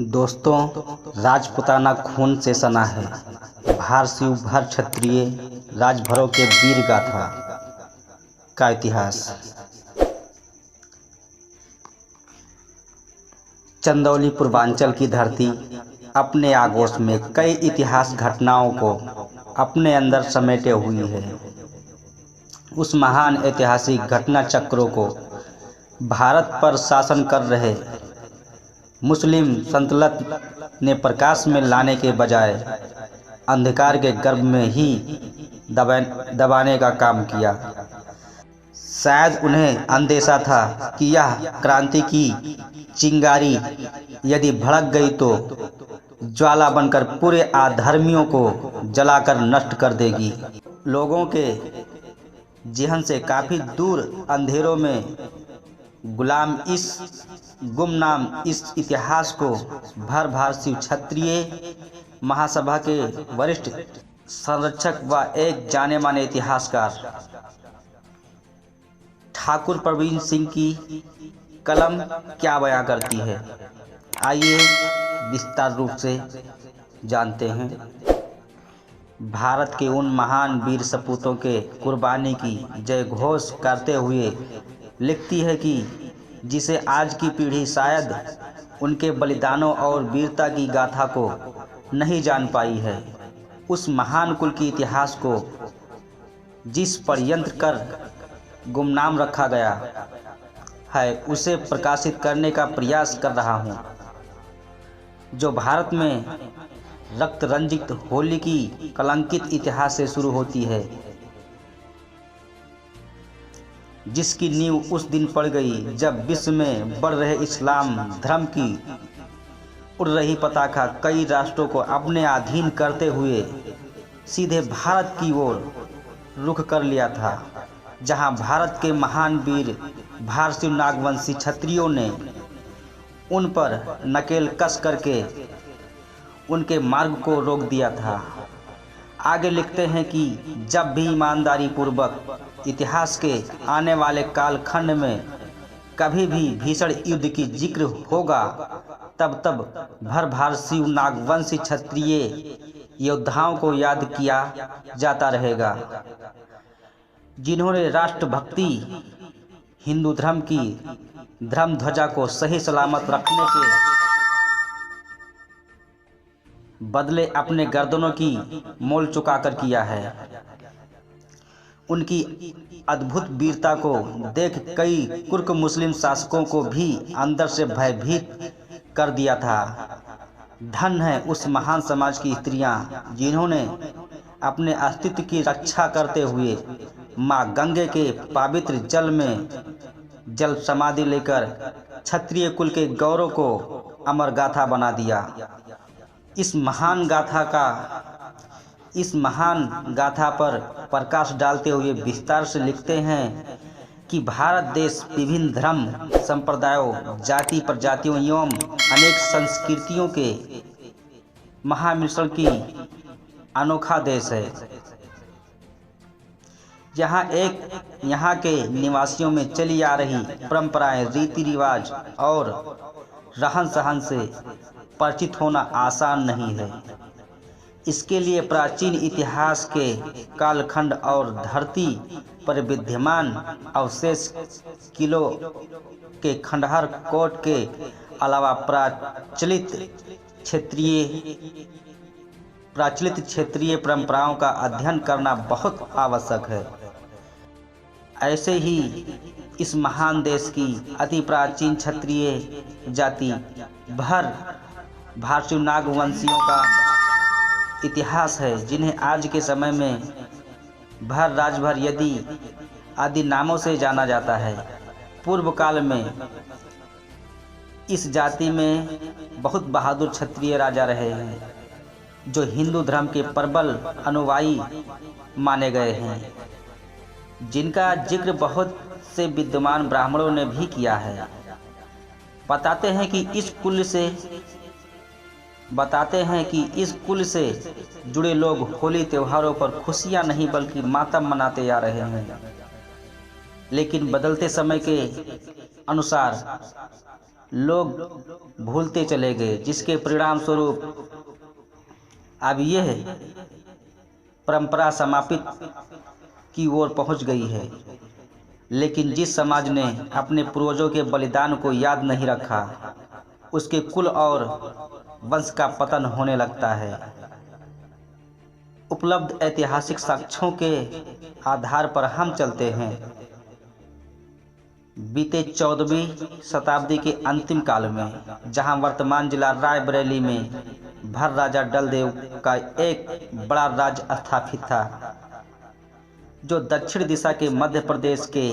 दोस्तों, राजपूताना खून से सना है। भार शिव भर क्षत्रिय राजभरों के वीर गाथा का इतिहास। चंदौली पूर्वांचल की धरती अपने आगोश में कई इतिहास घटनाओं को अपने अंदर समेटे हुई है। उस महान ऐतिहासिक घटना चक्रों को भारत पर शासन कर रहे मुस्लिम सल्तनत ने प्रकाश में लाने के बजाय अंधकार के गर्भ में ही दबाने का काम किया। शायद उन्हें अंदेशा था कि यह क्रांति की चिंगारी यदि भड़क गई तो ज्वाला बनकर पूरे अधर्मियों को जलाकर नष्ट कर देगी। लोगों के ज़हन से काफ़ी दूर अंधेरों में गुमनाम इस इतिहास को भर शिव क्षत्रिय महासभा के वरिष्ठ संरक्षक व एक जाने माने इतिहासकार ठाकुर प्रवीण सिंह की कलम क्या बयां करती है, आइए विस्तार रूप से जानते हैं। भारत के उन महान वीर सपूतों के कुर्बानी की जय घोष करते हुए लिखती है कि जिसे आज की पीढ़ी शायद उनके बलिदानों और वीरता की गाथा को नहीं जान पाई है। उस महान कुल के इतिहास को जिस पर यंत्र कर गुमनाम रखा गया है उसे प्रकाशित करने का प्रयास कर रहा हूँ। जो भारत में रक्त रंजित होली की कलंकित इतिहास से शुरू होती है, जिसकी नींव उस दिन पड़ गई जब विश्व में बढ़ रहे इस्लाम धर्म की उड़ रही पताका कई राष्ट्रों को अपने अधीन करते हुए सीधे भारत की ओर रुख कर लिया था, जहां भारत के महान वीर भारतीय नागवंशी क्षत्रियों ने उन पर नकेल कस करके उनके मार्ग को रोक दिया था। आगे लिखते हैं कि जब भी ईमानदारी पूर्वक इतिहास के आने वाले कालखंड में कभी भी भीषण युद्ध की जिक्र होगा, तब भर शिव नागवंशी क्षत्रिय योद्धाओं को याद किया जाता रहेगा, जिन्होंने राष्ट्रभक्ति हिंदू धर्म की धर्म ध्वजा को सही सलामत रखने के बदले अपने गर्दनों की मोल चुकाकर किया है। उनकी अद्भुत वीरता को देख कई कुर्क मुस्लिम शासकों को भी अंदर से भयभीत कर दिया था। धन है उस महान समाज की स्त्रियां जिन्होंने अपने अस्तित्व की रक्षा करते हुए मां गंगे के पवित्र जल में जल समाधि लेकर क्षत्रिय कुल के गौरव को अमर गाथा बना दिया। इस महान गाथा पर प्रकाश डालते हुए विस्तार से लिखते हैं कि भारत देश विभिन्न धर्म संप्रदायों जाति प्रजातियों एवं अनेक संस्कृतियों के महामिश्रण की अनोखा देश है। यहाँ के निवासियों में चली आ रही परंपराएं, रीति रिवाज और रहन सहन से परिचित होना आसान नहीं है। इसके लिए प्राचीन इतिहास के कालखंड और धरती पर विद्यमान अवशेष किलों के खंडहर कोट के अलावा प्रचलित क्षेत्रीय परंपराओं का अध्ययन करना बहुत आवश्यक है। ऐसे ही इस महान देश की अति प्राचीन क्षत्रिय जाति भारतीय नागवंशियों का इतिहास है, जिन्हें आज के समय में राजभर आदि नामों से जाना जाता है। पूर्व काल में इस जाति में बहुत बहादुर क्षत्रिय राजा रहे हैं, जो हिंदू धर्म के प्रबल अनुयायी माने गए हैं, जिनका जिक्र बहुत से विद्वान ब्राह्मणों ने भी किया है। बताते हैं कि इस कुल से जुड़े लोग होली त्योहारों पर खुशियां नहीं बल्कि मातम मनाते आ रहे हैं। लेकिन बदलते समय के अनुसार लोग भूलते चले गए, जिसके परिणाम स्वरूप अब यह परंपरा समापित की ओर पहुंच गई है। लेकिन जिस समाज ने अपने पूर्वजों के बलिदान को याद नहीं रखा, उसके कुल और वंश का पतन होने लगता है। उपलब्ध ऐतिहासिक साक्ष्यों के आधार पर हम चलते हैं। बीते 14वीं शताब्दी के अंतिम काल में, जहां वर्तमान जिला रायबरेली में भर राजा डलदेव का एक बड़ा राज्य स्थापित था, जो दक्षिण दिशा के मध्य प्रदेश के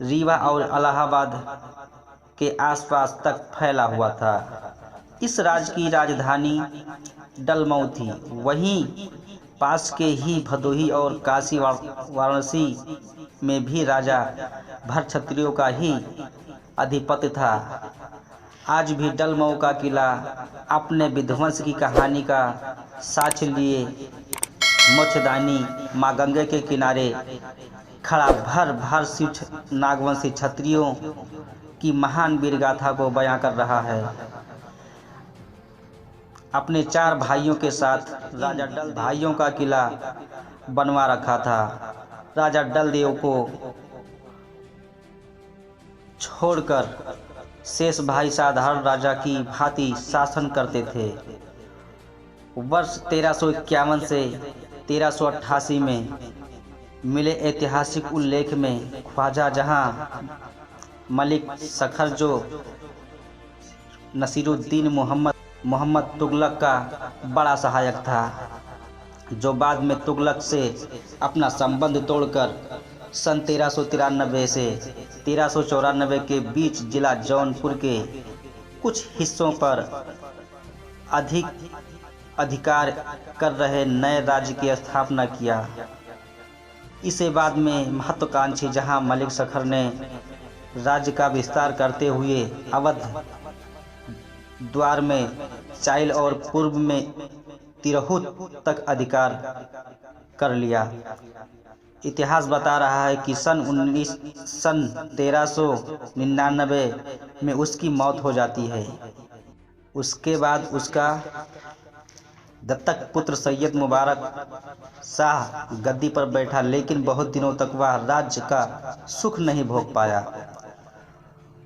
रीवा और इलाहाबाद के आसपास तक फैला हुआ था। इस राज्य की राजधानी डलमऊ थी। वहीं पास के ही भदोही और काशी वाराणसी में भी राजा भर क्षत्रियों का ही अधिपत्य था। आज भी डलमऊ का किला अपने विध्वंस की कहानी का साक्ष्य लिए मोक्षदायिनी माँ गंगा के किनारे खड़ा भर शिव नागवंशी क्षत्रियों की महान वीर गाथा को बयां कर रहा है। अपने 4 भाइयों के साथ राजा डल भाइयों का किला बनवा रखा था। राजा डलदेव को छोड़कर शेष भाई साधारण राजा की भांति शासन करते थे। वर्ष 1351 से 1388 में मिले ऐतिहासिक उल्लेख में ख्वाजा जहां मलिक सखर, जो नसीरुद्दीन मोहम्मद तुगलक का बड़ा सहायक था, जो बाद में तुगलक से अपना संबंध तोड़कर सन 1393 से 1394 के बीच जिला जौनपुर के कुछ हिस्सों पर अधिकार कर रहे नए राज्य की स्थापना किया। इसे बाद में महत्वाकांक्षी जहां मलिक सखर ने राज्य का विस्तार करते हुए अवध, द्वार में चाइल और पूर्व में तिरहुत तक अधिकार कर लिया। इतिहास बता रहा है कि सन 1399 में उसकी मौत हो जाती है। उसके बाद उसका दत्तक पुत्र सैयद मुबारक शाह गद्दी पर बैठा, लेकिन बहुत दिनों तक वह राज्य का सुख नहीं भोग पाया।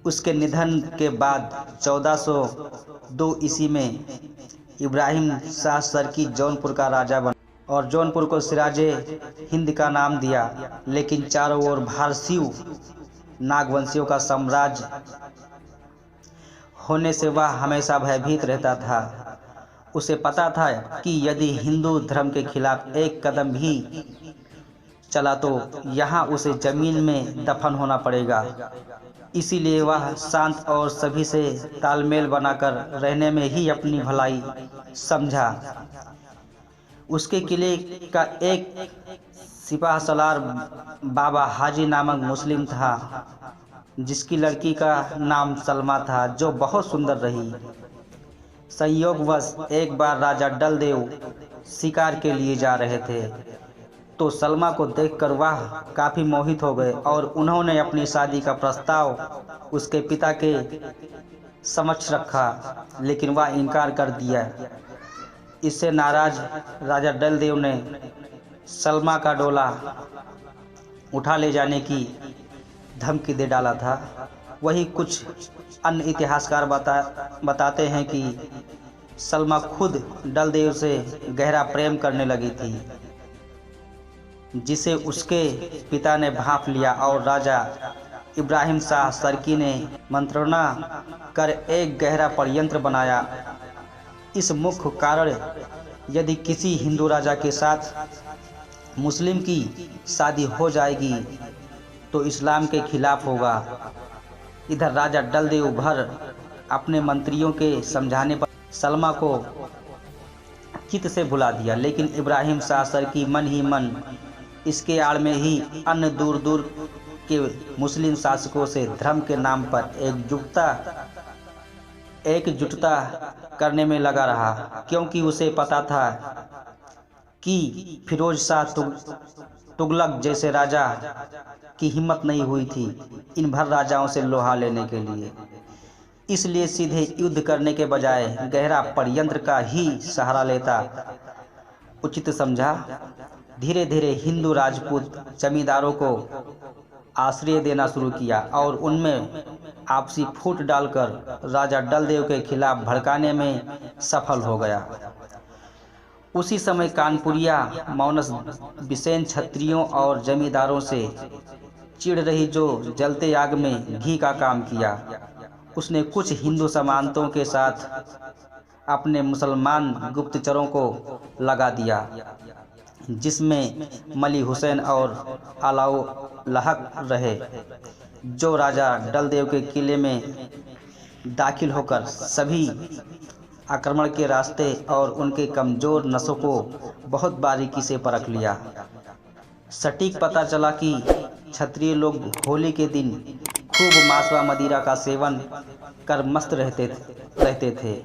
उसके निधन के बाद 1402 ईस्वी में इब्राहिम शाह सरकी जौनपुर का राजा बना और जौनपुर को सिराजे हिंद का नाम दिया। लेकिन चारों ओर भारसीय नागवंशियों का साम्राज्य होने से वह हमेशा भयभीत रहता था। उसे पता था कि यदि हिंदू धर्म के खिलाफ एक कदम भी चला तो यहाँ उसे जमीन में दफन होना पड़ेगा। इसीलिए वह शांत और सभी से तालमेल बनाकर रहने में ही अपनी भलाई समझा। उसके किले का एक सिपाह सलार बाबा हाजी नामक मुस्लिम था, जिसकी लड़की का नाम सलमा था, जो बहुत सुंदर रही। संयोगवश एक बार राजा डलदेव शिकार के लिए जा रहे थे, तो सलमा को देखकर वह काफ़ी मोहित हो गए और उन्होंने अपनी शादी का प्रस्ताव उसके पिता के समक्ष रखा, लेकिन वह इनकार कर दिया। इससे नाराज राजा डलदेव ने सलमा का डोला उठा ले जाने की धमकी दे डाला था। वही कुछ अन्य इतिहासकार बताते हैं कि सलमा खुद डलदेव से गहरा प्रेम करने लगी थी, जिसे उसके पिता ने भांप लिया और राजा इब्राहिम शाह सरकी ने मंत्रणा कर एक गहरा षड्यंत्र बनाया। इस मुख्य कारण यदि किसी हिंदू राजा के साथ मुस्लिम की शादी हो जाएगी तो इस्लाम के खिलाफ होगा। इधर राजा डलदेव भर अपने मंत्रियों के समझाने पर सलमा को चित्त से भुला दिया, लेकिन इब्राहिम शाह सरकी मन ही मन इसके आड़ में ही अन्य दूर दूर के मुस्लिम शासकों से धर्म के नाम पर एकजुटता करने में लगा रहा, क्योंकि उसे पता था कि फिरोज शाह तुगलक जैसे राजा की हिम्मत नहीं हुई थी इन भर राजाओं से लोहा लेने के लिए। इसलिए सीधे युद्ध करने के बजाय गहरा षड्यंत्र का ही सहारा लेता उचित समझा। धीरे धीरे हिंदू राजपूत जमींदारों को आश्रय देना शुरू किया और उनमें आपसी फूट डालकर राजा डलदेव के खिलाफ भड़काने में सफल हो गया। उसी समय कानपुरिया मौनस बिसेन क्षत्रियों और जमींदारों से चिढ़ रही जो जलते आग में घी का काम किया। उसने कुछ हिंदू सामंतों के साथ अपने मुसलमान गुप्तचरों को लगा दिया, जिसमें मली हुसैन और अलाउ लहक रहे, जो राजा डलदेव के किले में दाखिल होकर सभी आक्रमण के रास्ते और उनके कमज़ोर नसों को बहुत बारीकी से परख लिया। सटीक पता चला कि क्षत्रिय लोग होली के दिन खूब मांस व मदिरा का सेवन कर मस्त रहते थे,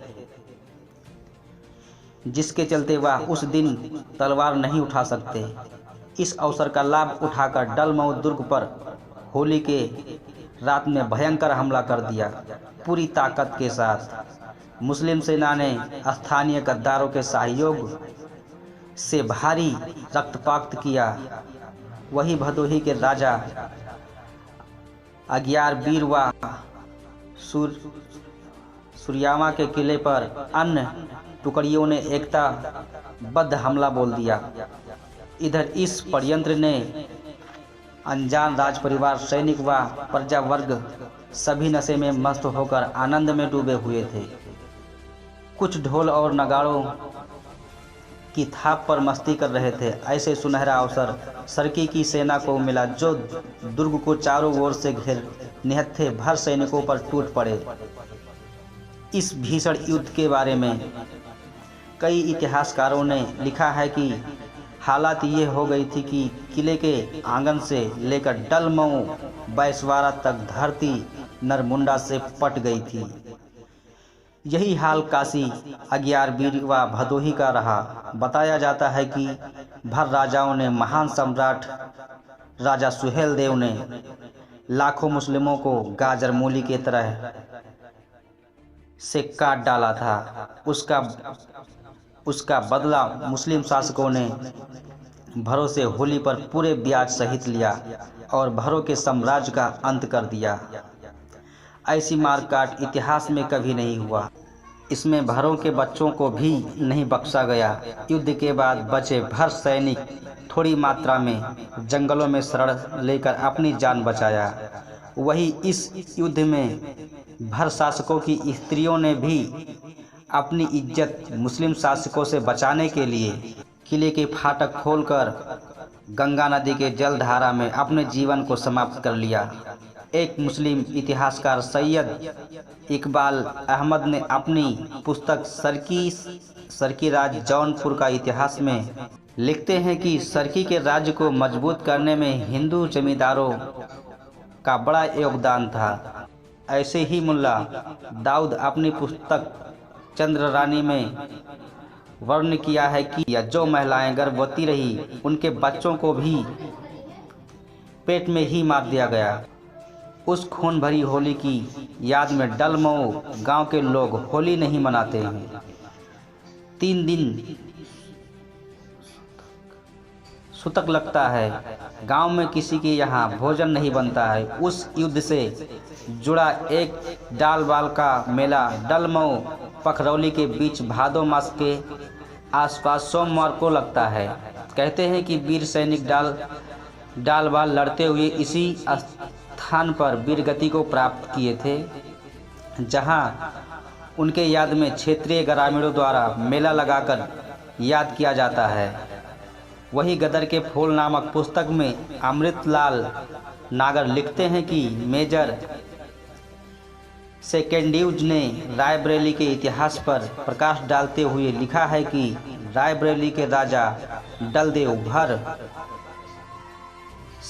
जिसके चलते वह उस दिन तलवार नहीं उठा सकते। इस अवसर का लाभ उठाकर डलमऊ दुर्ग पर होली के रात में भयंकर हमला कर दिया। पूरी ताकत के साथ मुस्लिम सेना ने स्थानीय गद्दारों के सहयोग से भारी रक्तपात किया। वही भदोही के राजा अगियार बीर व सूर्यामा के किले पर अन्य टुकड़ियों ने एकता बद्ध हमला बोल दिया। इधर इस षड्यंत्र ने अनजान राज परिवार, सैनिक व प्रजा वर्ग सभी नशे में मस्त होकर आनंद में डूबे हुए थे। कुछ ढोल और नगाड़ों की थाप पर मस्ती कर रहे थे। ऐसे सुनहरा अवसर सरकी की सेना को मिला, जो दुर्ग को चारों ओर से घेर निहत्थे भर सैनिकों पर टूट पड़े। इस भीषण युद्ध के बारे में कई इतिहासकारों ने लिखा है कि हालात ये हो गई थी कि किले के आंगन से लेकर डलमऊ बैसवाड़ा तक धरती नरमुंडा से पट गई थी। यही हाल काशी, अगियारबीर व भदोही का रहा। बताया जाता है कि भर राजाओं ने महान सम्राट राजा सुहेल देव ने लाखों मुस्लिमों को गाजर मूली की तरह से काट डाला था। उसका बदला मुस्लिम शासकों ने भरों से होली पर पूरे ब्याज सहित लिया और भरों के साम्राज्य का अंत कर दिया। ऐसी मारकाट इतिहास में कभी नहीं हुआ। इसमें भरों के बच्चों को भी नहीं बख्शा गया। युद्ध के बाद बचे भर सैनिक थोड़ी मात्रा में जंगलों में शरण लेकर अपनी जान बचाया। वही इस युद्ध में भर शासकों की स्त्रियों ने भी अपनी इज्जत मुस्लिम शासकों से बचाने के लिए किले के फाटक खोलकर गंगा नदी के जलधारा में अपने जीवन को समाप्त कर लिया। एक मुस्लिम इतिहासकार सैयद इकबाल अहमद ने अपनी पुस्तक सरकी राज जौनपुर का इतिहास में लिखते हैं कि सरकी के राज्य को मजबूत करने में हिंदू जमींदारों का बड़ा योगदान था। ऐसे ही मुल्ला दाऊद अपनी पुस्तक चंद्र रानी में वर्णन किया है कि जो महिलाएं गर्भवती रही उनके बच्चों को भी पेट में ही मार दिया गया। उस खून भरी होली की याद में डलमऊ गांव के लोग होली नहीं मनाते हैं। 3 दिन सुतक लगता है। गांव में किसी के यहाँ भोजन नहीं बनता है। उस युद्ध से जुड़ा एक डाल बाल का मेला डलमऊ पखरौली के बीच भादो मास के आसपास सोमवार को लगता है। कहते हैं कि वीर सैनिक डाल बाल लड़ते हुए इसी स्थान पर वीरगति को प्राप्त किए थे, जहां उनके याद में क्षेत्रीय ग्रामीणों द्वारा मेला लगाकर याद किया जाता है। वही गदर के फूल नामक पुस्तक में अमृतलाल नागर लिखते हैं कि मेजर सेकेंड्यूज ने रायबरेली के इतिहास पर प्रकाश डालते हुए लिखा है कि रायबरेली के राजा डलदेव भर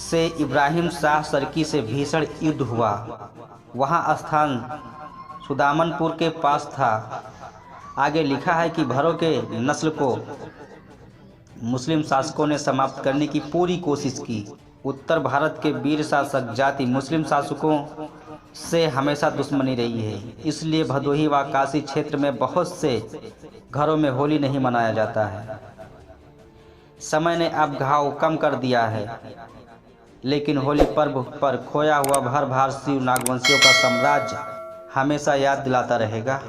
से इब्राहिम शाह सरकी से भीषण युद्ध हुआ। वहाँ स्थान सुदामनपुर के पास था। आगे लिखा है कि भरों के नस्ल को मुस्लिम शासकों ने समाप्त करने की पूरी कोशिश की। उत्तर भारत के वीर शासक जाति मुस्लिम शासकों से हमेशा दुश्मनी रही है। इसलिए भदोही व काशी क्षेत्र में बहुत से घरों में होली नहीं मनाया जाता है। समय ने अब घाव कम कर दिया है, लेकिन होली पर्व पर खोया हुआ भर भारतीय नागवंशियों का साम्राज्य हमेशा याद दिलाता रहेगा।